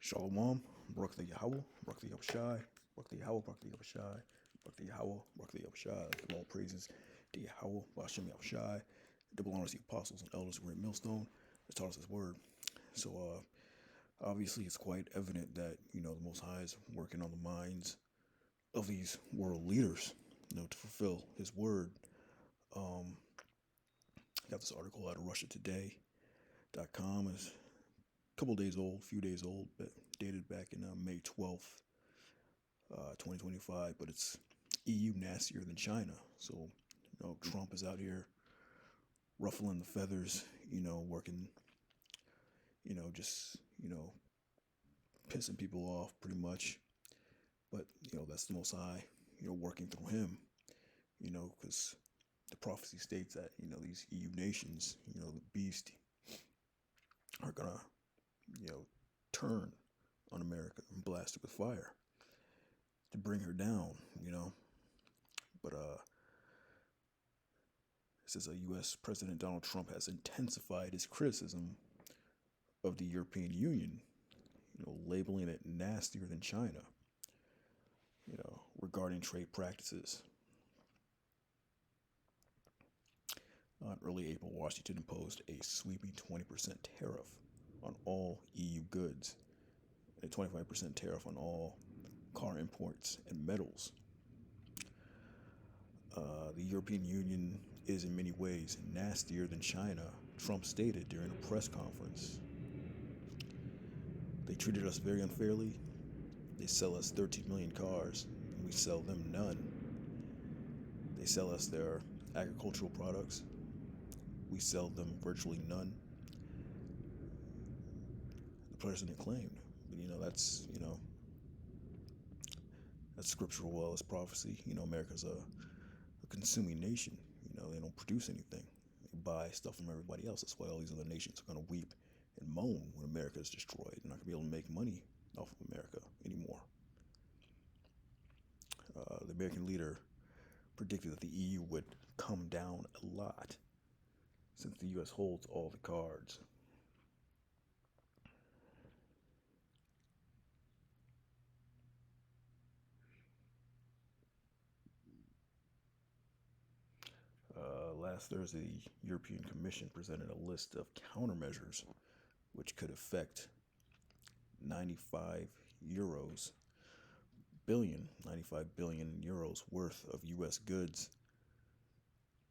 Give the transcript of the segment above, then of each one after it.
Shalom, Baruch the Yahweh, Baruch the Yahushai, Baruch the Yahweh, Baruch the Yahushai, Baruch the Yahweh, Baruch the Yahushai. Give all praises to Yahweh, Bashem Yahushai. Double honors the apostles and elders who were in Millstone that taught us his word. So, obviously, it's quite evident that, the Most High is working on the minds of these world leaders, to fulfill his word. I got this article out of RussiaToday.com. It's a couple days old, few days old, but dated back in May 12th, 2025. But it's EU nastier than China. So, Trump is out here ruffling the feathers, working, just, pissing people off pretty much. But, that's the Most High, working through him, because the prophecy states that, these EU nations, the beast, are going to, turn on America and blast it with fire to bring her down, But it says U.S. President Donald Trump has intensified his criticism of the European Union, labeling it nastier than China, regarding trade practices. On early April, Washington imposed a sweeping 20% tariff on all EU goods and a 25% tariff on all car imports and metals. The European Union is in many ways nastier than China, Trump stated during a press conference. They treated us very unfairly. They sell us 13 million cars, and we sell them none. They sell us their agricultural products. We sell them virtually none. The president claimed. But, that's scriptural well as prophecy. America's a consuming nation. They don't produce anything. They buy stuff from everybody else. That's why all these other nations are going to weep and moan when America is destroyed. They're not going to be able to make money off of America anymore. The American leader predicted that the EU would come down a lot since the U.S. holds all the cards. Last Thursday, the European Commission presented a list of countermeasures which could affect 95 billion euros worth of U.S. goods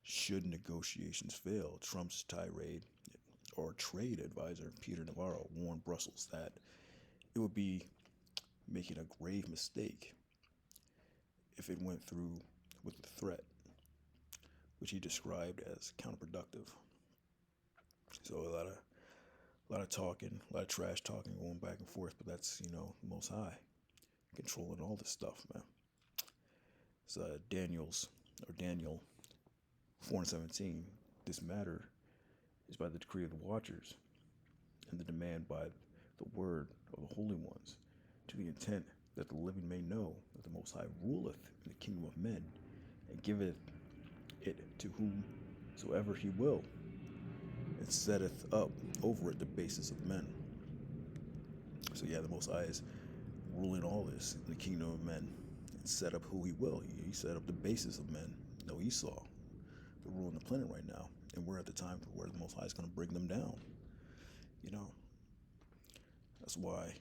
should negotiations fail. Trump's trade advisor, Peter Navarro, warned Brussels that it would be making a grave mistake if it went through with the threat, which he described as counterproductive. So a lot of talking, a lot of trash talking going back and forth, but that's, Most High controlling all this stuff, man. It's Daniel 4:17. This matter is by the decree of the watchers and the demand by the word of the holy ones, to the intent that the living may know that the Most High ruleth in the kingdom of men, and giveth it to whomsoever he will, and setteth up over it the basis of men. So the Most High is ruling all this in the kingdom of men, and set up who he will. He set up the basis of men. Esau, they're ruling the planet right now, and we're at the time for where the Most High is going to bring them down. That's why,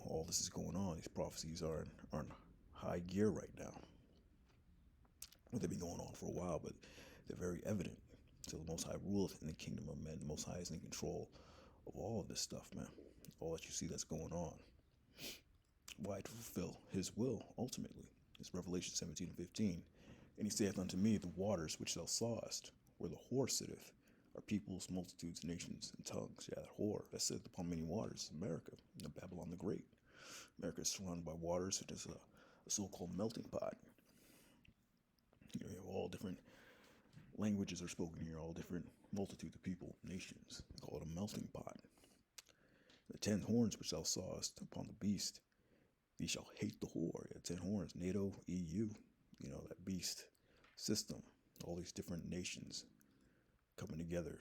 all this is going on. These prophecies are in high gear right now. They've been going on for a while, but they're very evident. So the Most High ruleth in the kingdom of men. The Most High is in control of all of this stuff, man. All that you see that's going on. Why? To fulfill his will, ultimately. It's Revelation 17:15. And he saith unto me, the waters which thou sawest, where the whore sitteth, are peoples, multitudes, nations, and tongues. That whore that sitteth upon many waters is America, Babylon the Great. America is surrounded by waters. It is a so-called melting pot. You have all different languages are spoken here, all different multitudes of people, nations. They call it a melting pot. The 10 horns which thou sawest upon the beast, thee shall hate the whore. 10 horns, NATO, EU, that beast system, all these different nations coming together,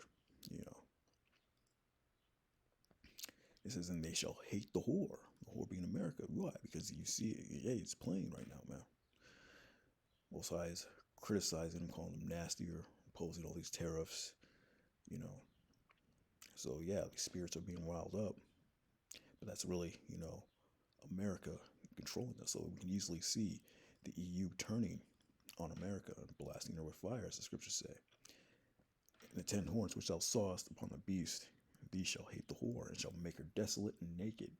It says, and they shall hate the whore being America. Why? Because you see it, yeah, it's plain right now, man. Both sides criticizing him, calling him nastier, imposing all these tariffs, you know. So yeah, these spirits are being riled up, but that's really, America controlling us. So we can easily see the EU turning on America and blasting her with fire, as the scriptures say. And the 10 horns which thou sawest upon the beast, these shall hate the whore, and shall make her desolate and naked,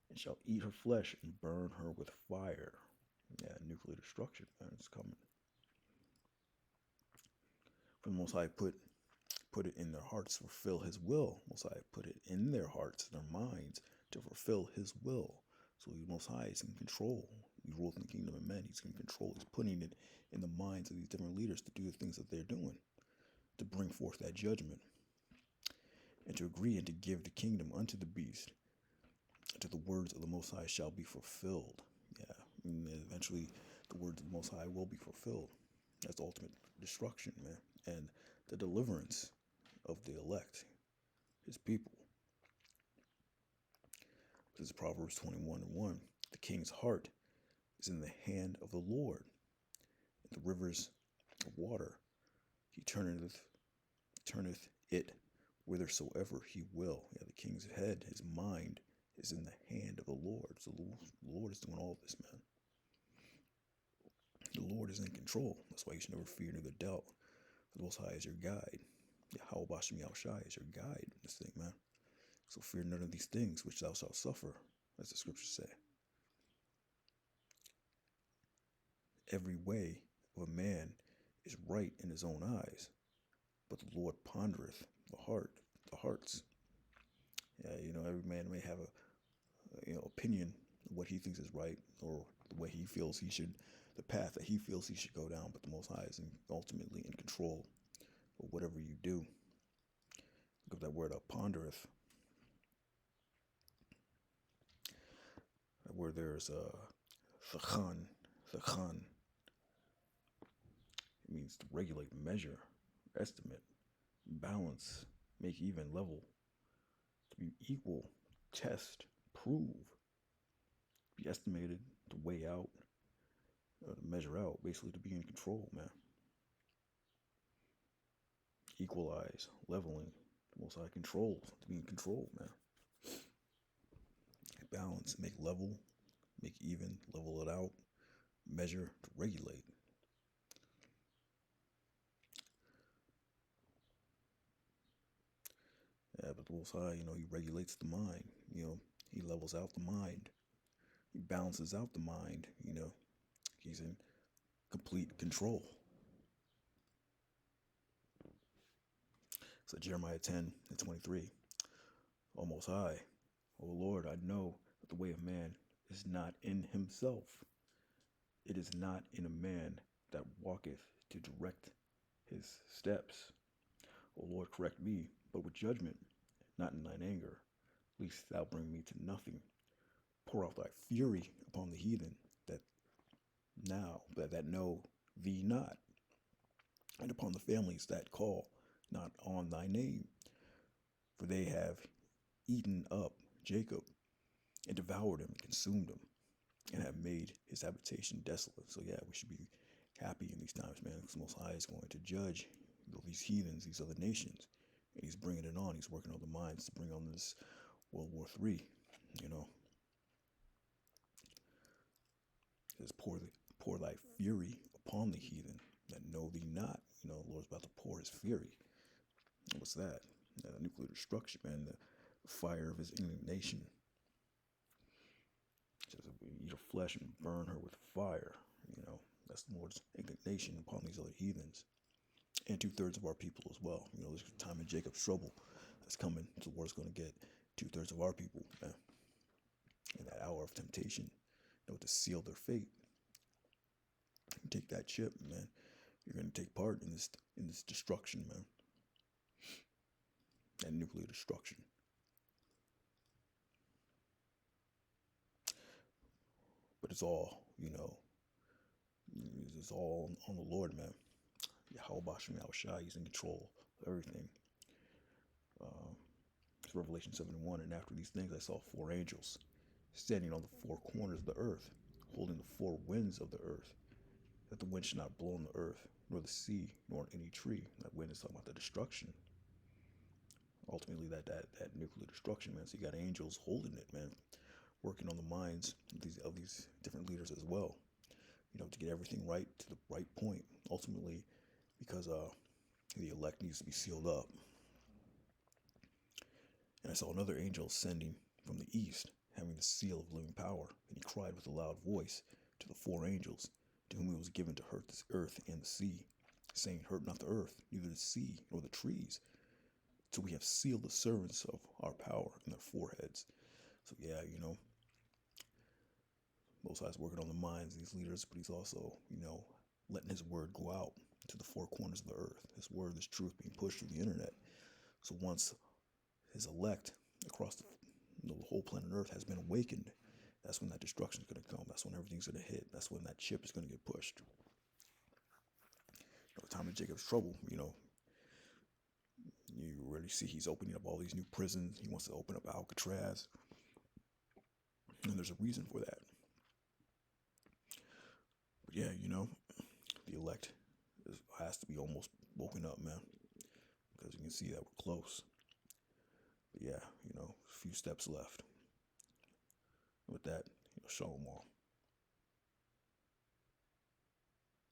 and shall eat her flesh and burn her with fire. Yeah, nuclear destruction, man, it's coming. For the Most High put it in their hearts to fulfill His will. Most High put it in their hearts, their minds, to fulfill His will. So the Most High is in control. He rules in the kingdom of men. He's in control. He's putting it in the minds of these different leaders to do the things that they're doing, to bring forth that judgment, and to agree and to give the kingdom unto the beast, until the words of the Most High shall be fulfilled. Yeah, and eventually the words of the Most High will be fulfilled. That's ultimate destruction, man, and the deliverance of the elect, His people. This is Proverbs 21:1. The king's heart is in the hand of the Lord. In the rivers of water, He turneth it whithersoever He will. Yeah, the king's head, his mind, is in the hand of the Lord. So the Lord is doing all this, man. The Lord is in control. That's why you should never fear neither doubt. For the Most High is your guide. Yahweh Bashem Yahushai is your guide in this thing, man. So fear none of these things which thou shalt suffer, as the scriptures say. Every way of a man is right in his own eyes, but the Lord pondereth the hearts. Yeah, every man may have a opinion of what he thinks is right, or the way he feels he should, the path that he feels he should go down. But the Most High is ultimately in control of whatever you do. Look up that word up, pondereth. That word there is thachan. It means to regulate, measure, estimate, balance, make even, level, to be equal, test, prove, be estimated, to weigh out, to measure out, basically to be in control, man. Equalize, leveling, Most High control, to be in control, man. Balance, make level, make even, level it out, measure, to regulate. Yeah, but the Most High, He regulates the mind. He levels out the mind. He balances out the mind. He's in complete control. So Jeremiah 10:23. O Most High, O Lord, I know that the way of man is not in himself. It is not in a man that walketh to direct his steps. O Lord, correct me, but with judgment, not in thine anger, lest thou bring me to nothing. Pour out thy fury upon the heathen that know thee not, and upon the families that call not on thy name. For they have eaten up Jacob, and devoured him, and consumed him, and have made his habitation desolate. So yeah, we should be happy in these times, man, because the Most High is going to judge these heathens, these other nations, and He's bringing it on. He's working on the minds to bring on this World War III. It says, pour thy fury upon the heathen that know thee not. The Lord's about to pour His fury. What's that? Nuclear destruction, man. The fire of His indignation. It says, eat her flesh and burn her with fire. That's the Lord's indignation upon these other heathens. And 2/3 of our people as well. There's a time in Jacob's trouble that's coming. So the Lord's going to get 2/3 of our people, man. In that hour of temptation, to seal their fate. You take that chip, man. You're going to take part in this destruction, man. That nuclear destruction. But it's all, it's all on the Lord, man. Yahweh Bashem Yahushai, He's in control of everything. That's Revelation 7:1. And after these things I saw four angels standing on the four corners of the earth, holding the four winds of the earth, that the wind should not blow on the earth, nor the sea, nor on any tree. That wind is talking about the destruction. Ultimately, that nuclear destruction, man. So you got angels holding it, man, working on the minds of these different leaders as well. To get everything right to the right point. Ultimately, because the elect needs to be sealed up. And I saw another angel ascending from the east, having the seal of living power, and he cried with a loud voice to the four angels, to whom it was given to hurt this earth and the sea, saying, Hurt not the earth, neither the sea, nor the trees, till we have sealed the servants of our power in their foreheads. So yeah, Most High's working on the minds of these leaders, but he's also, letting his word go out to the four corners of the earth. His word, this truth being pushed through the internet. So once his elect across the whole planet Earth has been awakened, that's when that destruction is going to come. That's when everything's going to hit. That's when that chip is going to get pushed. The time of Jacob's trouble, you really see he's opening up all these new prisons. He wants to open up Alcatraz. And there's a reason for that. But yeah, the elect has to be almost woken up, man. Because you can see that we're close. But yeah, a few steps left. With that, shalom all.